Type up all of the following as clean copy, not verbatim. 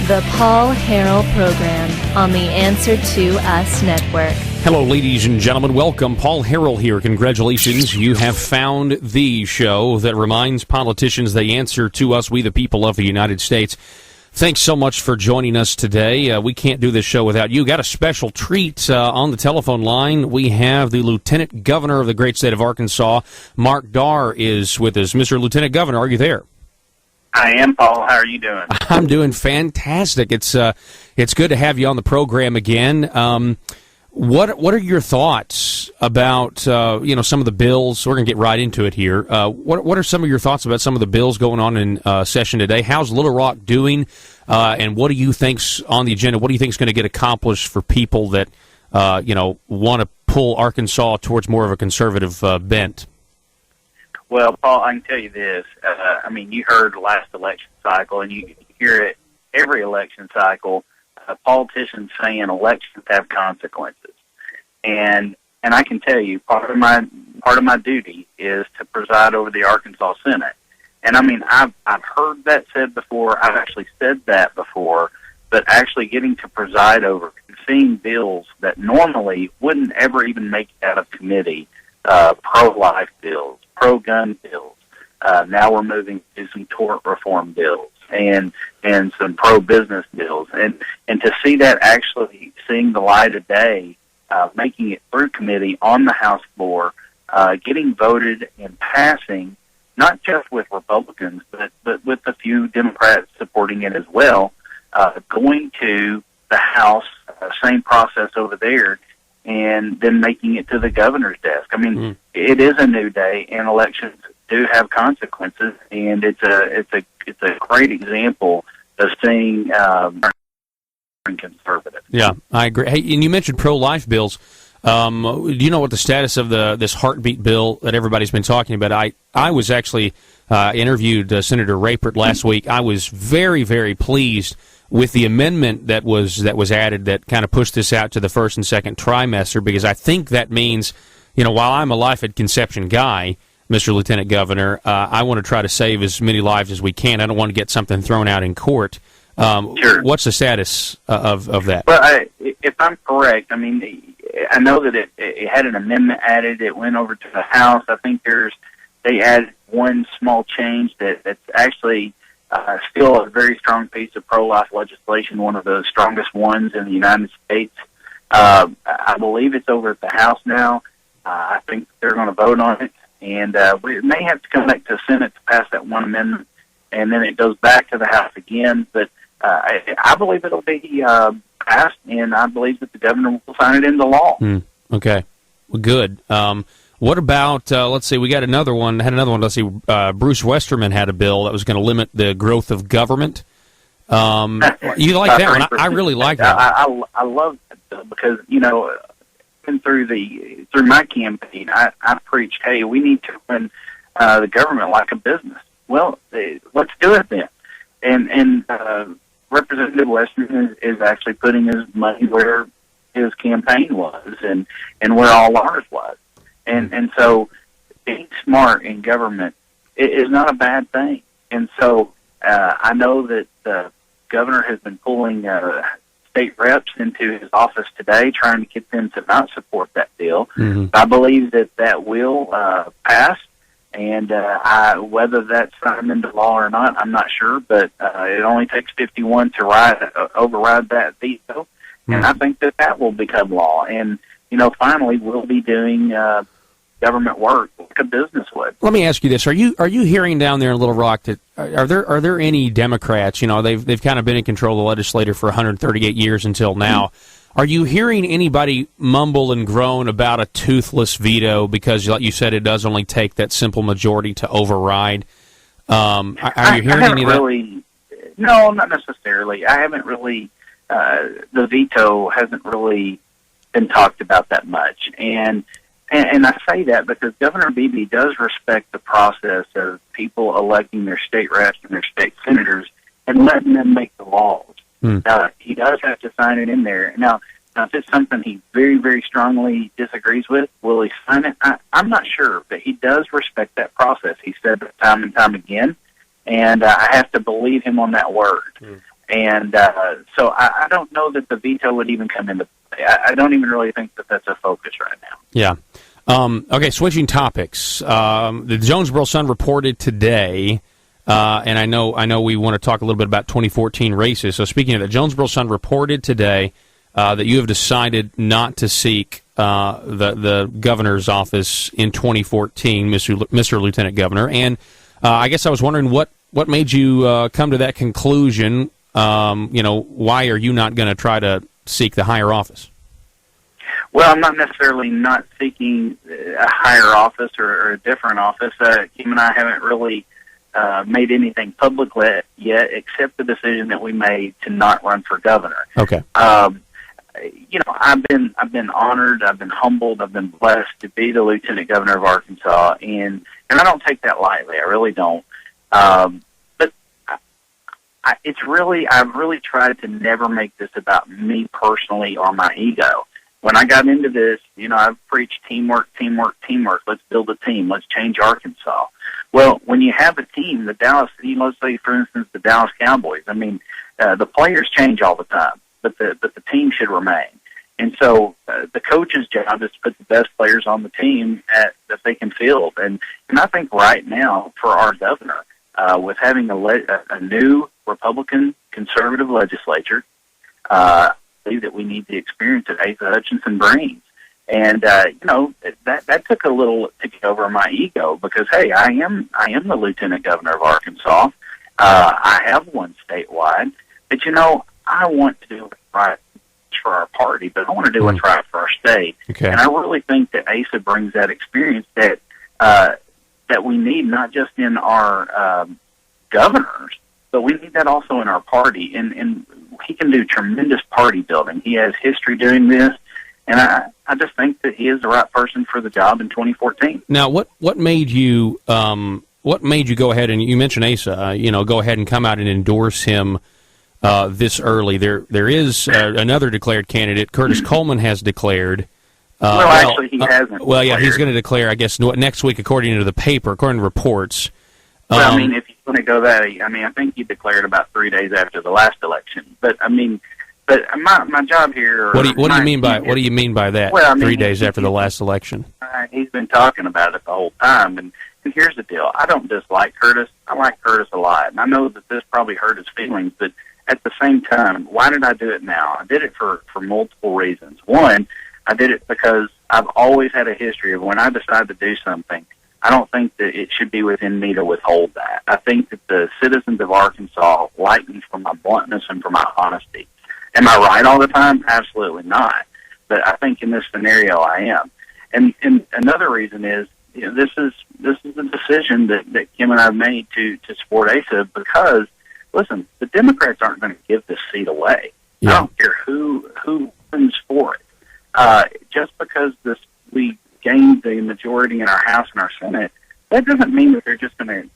The Paul Harrell Program on the Answer to Us Network. Hello, ladies and gentlemen. Welcome. Paul Harrell here. Congratulations. You have found the show that reminds politicians they answer to us, we the people of the United States. Thanks so much for joining us today. We can't do this show without you. Got a special treat on the telephone line. We have the Lieutenant Governor of the great state of Arkansas, Mark Darr, is with us. Mr. Lieutenant Governor, are you there? I am, Paul. How are you doing? I'm doing fantastic. It's good to have you on the program again. What are your thoughts about some of the bills? We're going to get right into it here. What are some of your thoughts about some of the bills going on in session today? How's Little Rock doing? And what do you think's on the agenda? What do you think is going to get accomplished for people that want to pull Arkansas towards more of a conservative bent? Well, Paul, I can tell you this. You heard the last election cycle, and you hear it every election cycle. Politicians saying elections have consequences, and I can tell you part of my duty is to preside over the Arkansas Senate. And I've heard that said before. I've actually said that before, but actually getting to preside over and seeing bills that normally wouldn't ever even make it out of committee, pro-life bills, pro-gun bills. Now we're moving to some tort reform bills and some pro-business bills. And to see that actually seeing the light of day, making it through committee on the House floor, getting voted and passing, not just with Republicans, but with a few Democrats supporting it as well, going to the House, same process over there, and then making it to the governor's desk. It is a new day, and elections do have consequences, and it's a great example of seeing conservative. Yeah, I agree. Hey, and you mentioned pro-life bills. Do you know what the status of this heartbeat bill that everybody's been talking about? I was actually interviewed Senator Rapert last week. I was very, very pleased with the amendment that was added that kind of pushed this out to the first and second trimester, because I think that means, while I'm a life at conception guy, Mr. Lieutenant Governor, I want to try to save as many lives as we can. I don't want to get something thrown out in court. Sure. What's the status of that? Well, if I'm correct, I know that it had an amendment added. It went over to the House. I think they added one small change that's actually still a very strong piece of pro-life legislation, one of the strongest ones in the United States. I believe it's over at the House now. I think they're going to vote on it, and we may have to come back to the Senate to pass that one amendment, and then it goes back to the House again. But I believe it'll be passed, and I believe that the governor will sign it into law. Okay, well, good. What about, let's see, we got another one. Let's see, Bruce Westerman had a bill that was going to limit the growth of government. You like that one? I really like that. I love that bill because, through my campaign, I preached, hey, we need to run the government like a business. Well, let's do it then. And Representative Westerman is actually putting his money where his campaign was and where all ours was. And so being smart in government is not a bad thing. And so I know that the governor has been pulling state reps into his office today, trying to get them to not support that bill. Mm-hmm. I believe that will pass, and whether that's signed into law or not, I'm not sure, but it only takes 51 to override that veto, and I think that will become law. And, finally, we'll be doing government work like a business would. Let me ask you this: Are you hearing down there in Little Rock that are there any Democrats? They've kind of been in control of the legislature for 138 years until now. Mm-hmm. Are you hearing anybody mumble and groan about a toothless veto because, like you said, it does only take that simple majority to override? Are you hearing any of that? No, not necessarily. I haven't really. The veto hasn't really been talked about that much, and I say that because Governor Beebe does respect the process of people electing their state reps and their state senators and letting them make the laws. He does have to sign it in there. Now, if it's something he very, very strongly disagrees with, will he sign it? I'm not sure, but he does respect that process. He said that time and time again, and I have to believe him on that word. And so I don't know that the veto would even come into play. I don't even really think that that's a focus right now. Yeah. Okay, switching topics. The Jonesboro Sun reported today, and I know we want to talk a little bit about 2014 races. So speaking of that, Jonesboro Sun reported today that you have decided not to seek the governor's office in 2014, Mr. Lieutenant Governor. And I guess I was wondering what made you come to that conclusion. Why are you not going to try to seek the higher office? Well, I'm not necessarily not seeking a higher office or a different office. Kim and I haven't really made anything public yet, except the decision that we made to not run for governor. Okay. I've been honored, I've been humbled, I've been blessed to be the Lieutenant Governor of Arkansas, and I don't take that lightly. I really don't. But I've really tried to never make this about me personally or my ego. When I got into this, I've preached teamwork, teamwork, teamwork. Let's build a team. Let's change Arkansas. Well, when you have a team, let's say, for instance, the Dallas Cowboys. I mean, the players change all the time, but the team should remain. And so the coach's job is to put the best players on the team that they can field. And I think right now for our governor, with having a new Republican conservative legislature, that we need the experience that Asa Hutchinson brings. And, that took a little to get over my ego because, hey, I am the Lieutenant Governor of Arkansas. I have won statewide. But, I want to do what's right for our party, but I want to do what's right for our state. Okay. And I really think that Asa brings that experience that we need not just in our governors, but we need that also in our party. And he can do tremendous party building. He has history doing this, and I just think that he is the right person for the job in 2014. Now, what made you go ahead and you mentioned Asa? Go ahead and come out and endorse him this early. There is another declared candidate. Curtis Coleman has declared. Actually, he hasn't. Well, yeah, he's going to declare, I guess, next week, according to the paper, according to reports. Well, if you're going to go that, I think he declared about 3 days after the last election. But my job here. What do you mean by that? Well, 3 days after the last election. He's been talking about it the whole time, and here's the deal: I don't dislike Curtis. I like Curtis a lot, and I know that this probably hurt his feelings. But at the same time, why did I do it now? I did it for multiple reasons. One, I did it because I've always had a history of when I decide to do something, I don't think that it should be within me to withhold that. I think that the citizens of Arkansas like me for my bluntness and for my honesty. Am I right all the time? Absolutely not. But I think in this scenario I am. And another reason is, this is a decision that Kim and I have made to support Asa because, listen, the Democrats aren't going to give this seat away. Yeah. I don't care who wins for it. Just because we gained the majority in our House and our Senate, that doesn't mean that they're just going to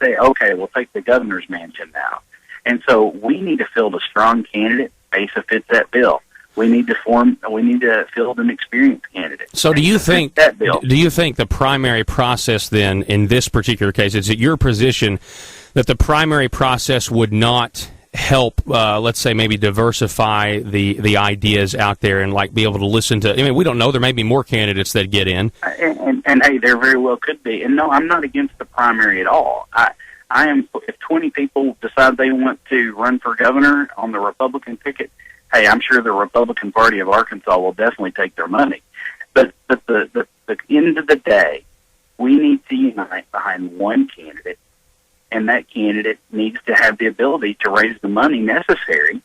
say, okay, we'll take the governor's mansion now. And so we need to field a strong candidate. Asa fits that bill. We need to field an experienced candidate. So do you think the primary process then in this particular case, is it your position that the primary process would not help, let's say, maybe diversify the ideas out there and be able to listen to? We don't know. There may be more candidates that get in. And hey, there very well could be. And no, I'm not against the primary at all. I am. If 20 people decide they want to run for governor on the Republican ticket, hey, I'm sure the Republican Party of Arkansas will definitely take their money. But the end of the day, we need to unite behind one candidate. And that candidate needs to have the ability to raise the money necessary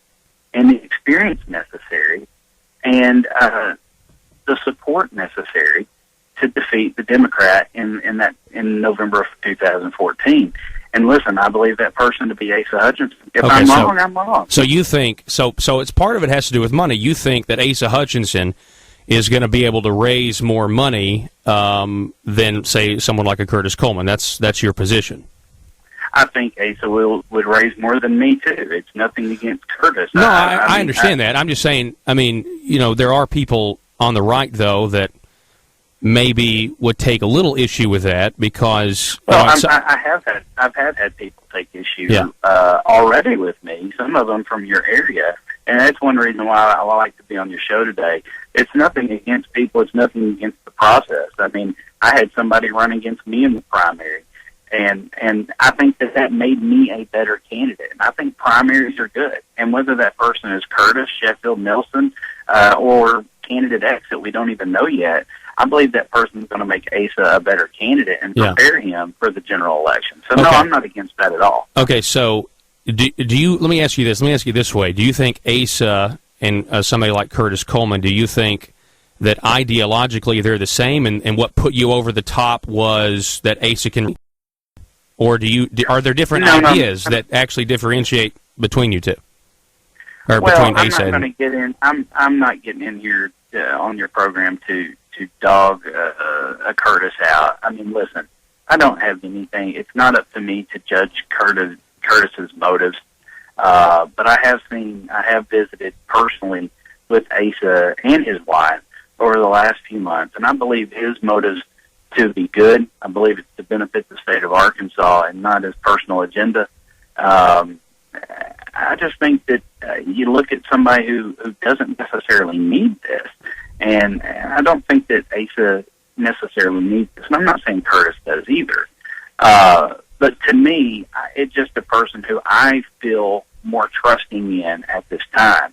and the experience necessary and the support necessary to defeat the Democrat in November of 2014. And listen, I believe that person to be Asa Hutchinson. If I'm wrong, I'm wrong. So you think so it's part of it has to do with money. You think that Asa Hutchinson is going to be able to raise more money than, say, someone like a Curtis Coleman. That's your position. I think Asa would raise more than me, too. It's nothing against Curtis. No, I understand that. I'm just saying, there are people on the right, though, that maybe would take a little issue with that because. Well, I've had people take issue already with me. Some of them from your area, and that's one reason why I like to be on your show today. It's nothing against people. It's nothing against the process. I mean, I had somebody run against me in the primary, and I think that made me a better candidate. And I think primaries are good. And whether that person is Curtis, Sheffield, Nelson, or candidate X that we don't even know yet, I believe that person is going to make Asa a better candidate and prepare him for the general election. So, no, I'm not against that at all. Okay, so do you? Let me ask you this. Let me ask you this way. Do you think Asa and somebody like Curtis Coleman, do you think that ideologically they're the same, and what put you over the top was that Asa can, or are there different ideas that actually differentiate between you two, or between Asa? I'm not going to get in. I'm not getting in here on your program to dog a Curtis out. I mean, listen, I don't have anything. It's not up to me to judge Curtis's motives. But I have visited personally with Asa and his wife over the last few months, and I believe his motives to be good. I believe it's to benefit the state of Arkansas and not his personal agenda. I just think that you look at somebody who doesn't necessarily need this, and I don't think that Asa necessarily needs this. And I'm not saying Curtis does either. But to me, it's just a person who I feel more trusting in at this time.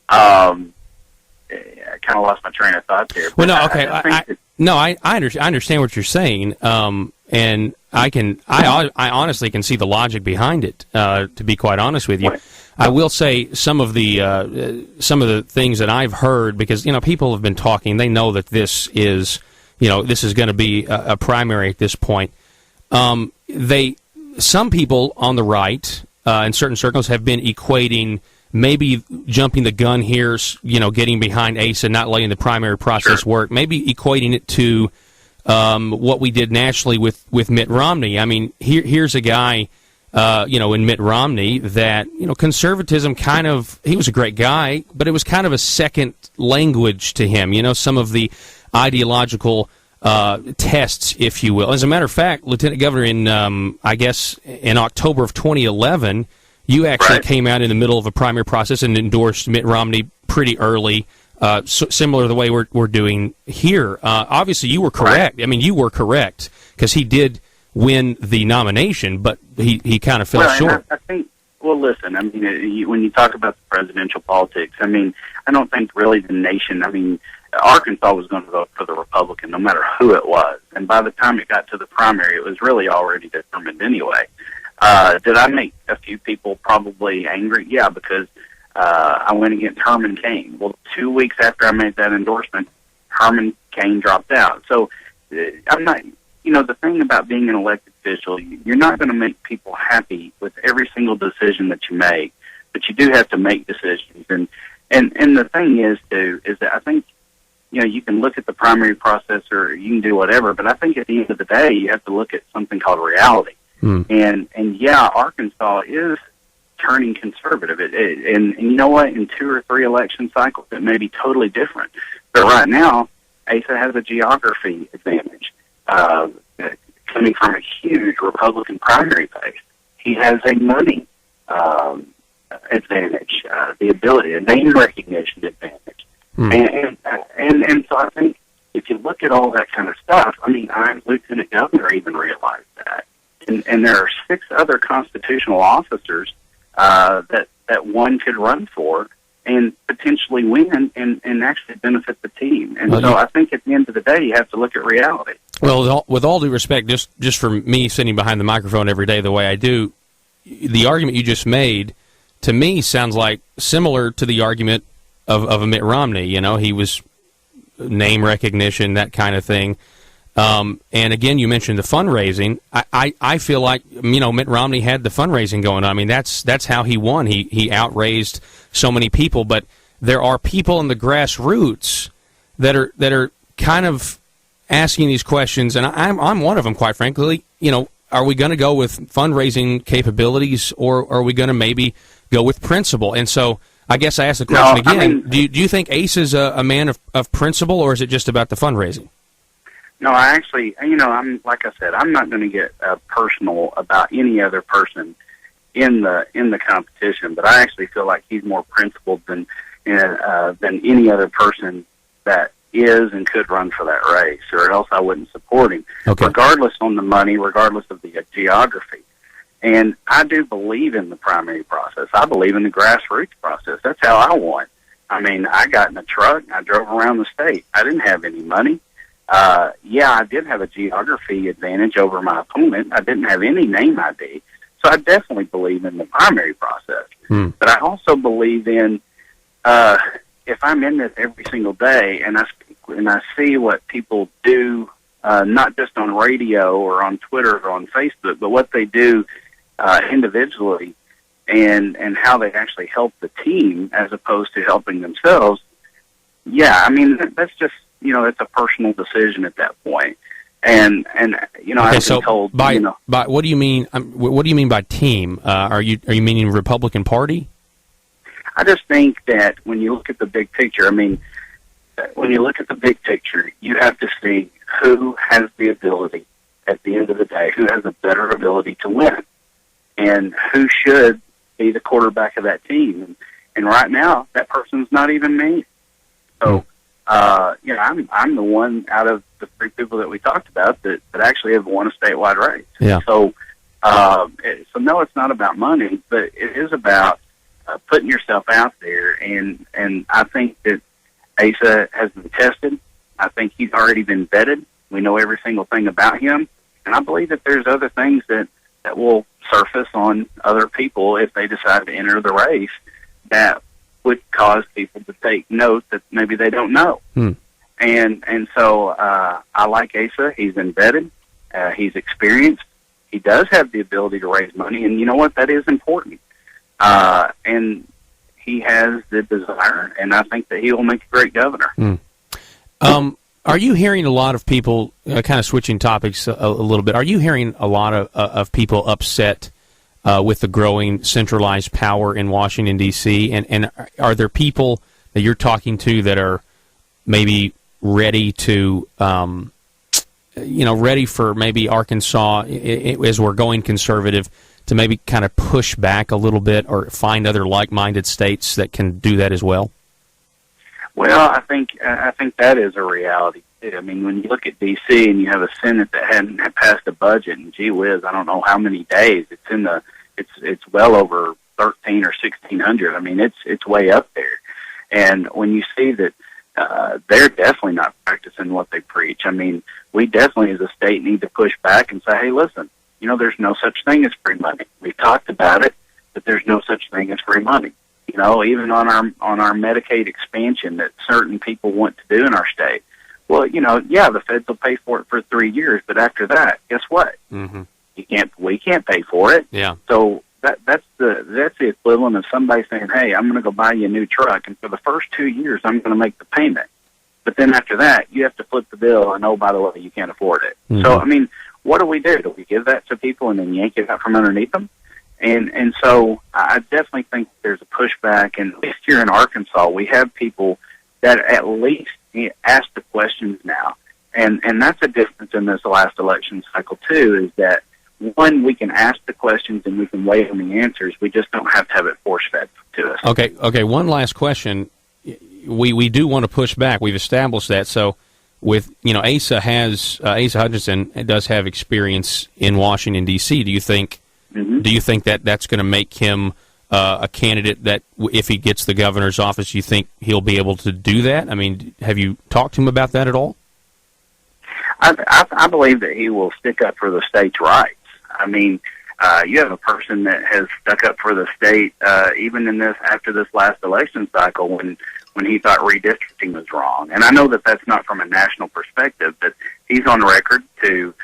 I kind of lost my train of thought there. Well, no, okay. I understand what you're saying, and I honestly can see the logic behind it. To be quite honest with you, I will say some of the things that I've heard, because people have been talking. They know that this is going to be a primary at this point. Some people on the right in certain circles have been equating maybe jumping the gun here, getting behind Asa, not letting the primary process work, maybe equating it to what we did nationally with Mitt Romney. I mean, here's a guy, in Mitt Romney that, conservatism he was a great guy, but it was kind of a second language to him, some of the ideological tests, if you will. As a matter of fact, Lieutenant Governor, in October of 2011, you actually came out in the middle of a primary process and endorsed Mitt Romney pretty early, similar to the way we're doing here. Obviously, you were correct. Right. I mean, you were correct, because he did win the nomination, but he kind of fell short. I think, well, listen, I mean, when you talk about the presidential politics, I mean, I don't think really the nation, I mean, Arkansas was going to vote for the Republican no matter who it was. And by the time it got to the primary, it was really already determined anyway. Did I make a few people probably angry? Yeah, because I went against Herman Cain. Well, 2 weeks after I made that endorsement, Herman Cain dropped out. So I'm not, the thing about being an elected official, you're not going to make people happy with every single decision that you make, but you do have to make decisions. And the thing is that I think, you can look at the primary process or you can do whatever, but I think at the end of the day, you have to look at something called reality. And Arkansas is turning conservative. And you know what? In 2 or 3 election cycles, it may be totally different. But right now, Asa has a geography advantage coming from a huge Republican primary base. He has a money advantage, the ability, a name recognition advantage. And so I think if you look at all that kind of stuff, I mean, I'm Lieutenant Governor even realized that. And there are 6 other constitutional officers that one could run for and potentially win and actually benefit the team. And so I think at the end of the day, you have to look at reality. Well, with all due respect, just for me sitting behind the microphone every day the way I do, the argument you just made, to me, sounds like similar to the argument of a Mitt Romney. He was name recognition, that kind of thing. And again, you mentioned the fundraising. I feel like Mitt Romney had the fundraising going on. I mean, that's how he won. He outraised so many people. But there are people in the grassroots that are kind of asking these questions, and I'm one of them, quite frankly. Are we going to go with fundraising capabilities, or are we going to maybe go with principle? And so I guess I ask the question again. Do you think Ace is a man of principle, or is it just about the fundraising? No, I actually, I'm like I said, I'm not going to get personal about any other person in the competition, but I actually feel like he's more principled than any other person that is and could run for that race, or else I wouldn't support him, regardless on the money, regardless of the geography. And I do believe in the primary process. I believe in the grassroots process. That's how I won. I mean, I got in a truck and I drove around the state. I didn't have any money. Yeah, I did have a geography advantage over my opponent. I didn't have any name ID. So I definitely believe in the primary process. But I also believe in, if I'm in this every single day and I see what people do, not just on radio or on Twitter or on Facebook, but what they do individually and how they actually help the team as opposed to helping themselves, yeah, I mean, that's just, it's a personal decision at that point. And I've been told, by what do you mean? What do you mean by team? Are you meaning Republican Party? I just think that when you look at the big picture, when you look at the big picture, you have to see who has the ability at the end of the day, who has a better ability to win, and who should be the quarterback of that team. And right now, that person's not even me. So, I'm the one out of the three people that we talked about that actually have won a statewide race. Yeah. So no, it's not about money, but it is about putting yourself out there. And I think that Asa has been tested. I think he's already been vetted. We know every single thing about him. And I believe that there's other things that will surface on other people if they decide to enter the race that would cause people to take note that maybe they don't know. And so I like Asa. He's been vetted. He's experienced. He does have the ability to raise money, and you know what? That is important. And he has the desire, and I think that he will make a great governor. Are you hearing a lot of people, kind of switching topics a little bit, are you hearing a lot of people upset with the growing centralized power in Washington, D.C.? And are there people that you're talking to that are maybe ready to, ready for maybe Arkansas, as we're going conservative, to maybe kind of push back a little bit or find other like-minded states that can do that as well? Well, I think that is a reality. I mean, when you look at D.C. and you have a Senate that hadn't passed a budget, and gee whiz, I don't know how many days it's well over 1,300 or 1,600. I mean, it's way up there. And when you see that they're definitely not practicing what they preach, I mean, we definitely as a state need to push back and say, hey, listen, there's no such thing as free money. We've talked about it, but there's no such thing as free money. Even on our Medicaid expansion that certain people want to do in our state. Well, the feds will pay for it for 3 years, but after that, guess what? We can't pay for it. Yeah. So that's the equivalent of somebody saying, hey, I'm going to go buy you a new truck, and for the first 2 years, I'm going to make the payment. But then after that, you have to flip the bill, and oh, by the way, you can't afford it. So, I mean, what do we do? Do we give that to people and then yank it out from underneath them? And so I definitely think there's a pushback, and at least here in Arkansas, we have people that at least ask the questions now. And that's a difference in this last election cycle, too, is that, one, we can ask the questions and we can wait on the answers. We just don't have to have it force-fed to us. Okay, one last question. We do want to push back. We've established that. So with, Asa Hutchinson does have experience in Washington, D.C. Do you think that that's going to make him a candidate that, if he gets the governor's office, you think he'll be able to do that? I mean, have you talked to him about that at all? I believe that he will stick up for the state's rights. I mean, you have a person that has stuck up for the state, even after this last election cycle when he thought redistricting was wrong. And I know that that's not from a national perspective, but he's on record to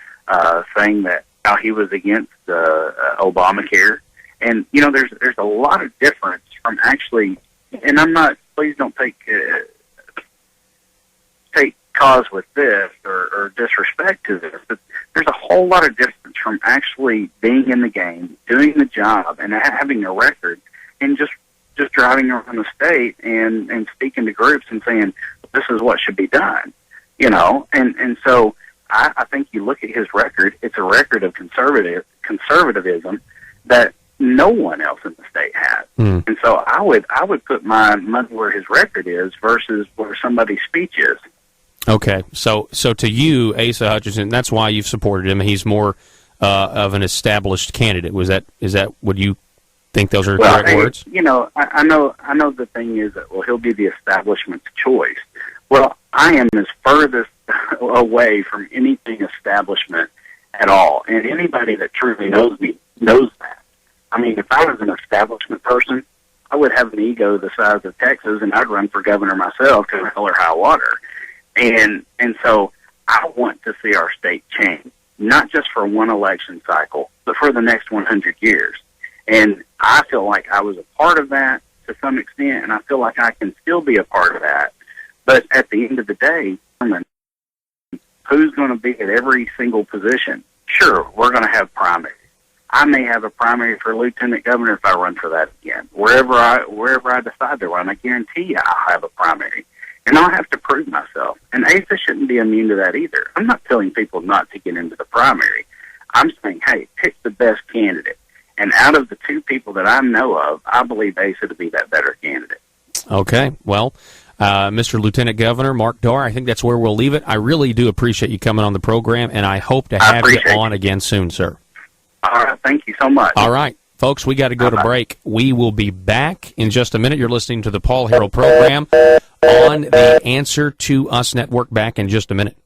saying that how he was against Obamacare. And, there's a lot of difference from actually, and I'm not, please don't take cause with this or disrespect to this, but there's a whole lot of difference from actually being in the game, doing the job, and having a record, and just driving around the state and speaking to groups and saying, this is what should be done, And so I think you look at his record, it's a record of conservatism that no one else in the state has. And so I would put my money where his record is versus where somebody's speech is. Okay, so to you, Asa Hutchinson, that's why you've supported him. He's more of an established candidate. Is that would you think those are correct words? You know, I know the thing is that, well, he'll be the establishment's choice. Well, I am as furthest away from anything establishment at all, and anybody that truly knows me knows that. I mean, if I was an establishment person, I would have an ego the size of Texas, and I'd run for governor myself to hell or high water. And so I want to see our state change, not just for one election cycle, but for the next 100 years. And I feel like I was a part of that to some extent, and I feel like I can still be a part of that. But at the end of the day, who's going to be at every single position? Sure, we're going to have primaries. I may have a primary for lieutenant governor if I run for that again. Wherever I decide to run, I guarantee you I'll have a primary. And I'll have to prove myself. And Asa shouldn't be immune to that either. I'm not telling people not to get into the primary. I'm saying, hey, pick the best candidate. And out of the two people that I know of, I believe Asa to be that better candidate. Okay, well, Mr. Lieutenant Governor Mark Darr, I think that's where we'll leave it. I really do appreciate you coming on the program, and I hope to have you on again soon, sir. All right, thank you so much. All right, folks, we got to go to break. We will be back in just a minute. You're listening to the Paul Harrell program on the Answer to Us Network. Back in just a minute.